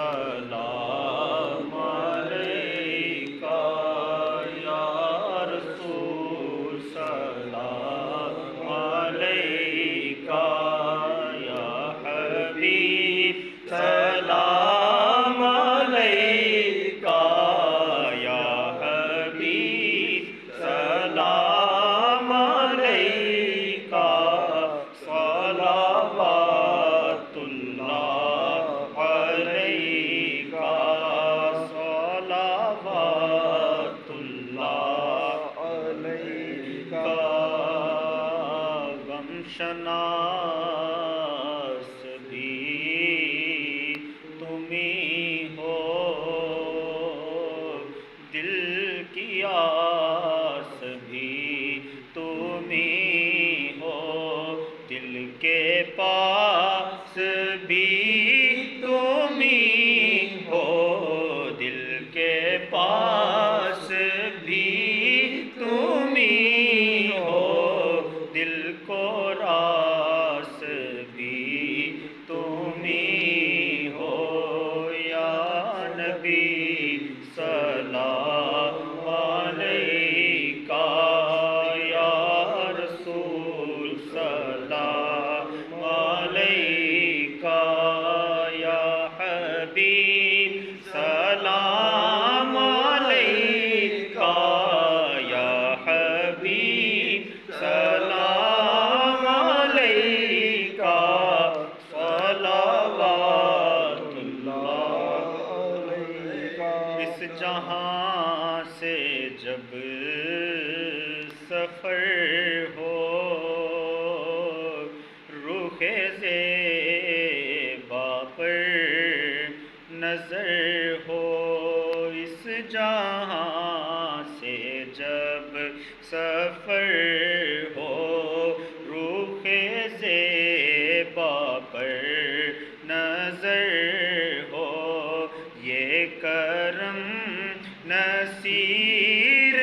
سلام علیکہ یا رسول سلام علیکہ یا حبیب سلام علیکہ یا حبیب سلام علیکہ صلوات اللہ علیکہ صلوات اللہ علیکہ غم شناس بھی تمہیں ہو دل کی آس بھی تمہیں ہو دل کے پاس بھی تمہیں ہو دل کے پاس بھی تمہیں ہو دل کو راس بھی تمہیں ہو یا نبی سلام علیکہ یا رسول سلام علیکہ یا حبیب سلام علیکہ یا حبیب سلام علیکہ صلوات اللہ علیکہ اس جہاں سے جب سفر ہو رخ زیبا پر نظر ہو اس جہاں سے جب سفر ہو رخ زیبا پر نظر ہو یہ کرم نصیر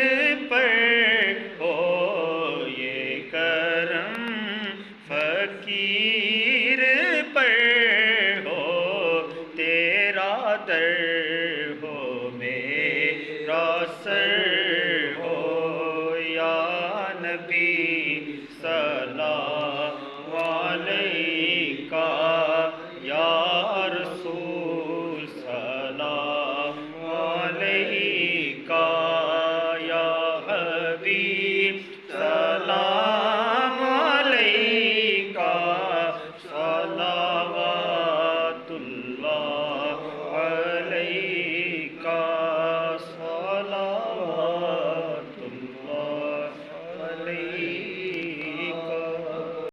پر ہو یہ کرم فقیر پر ہو تیرا در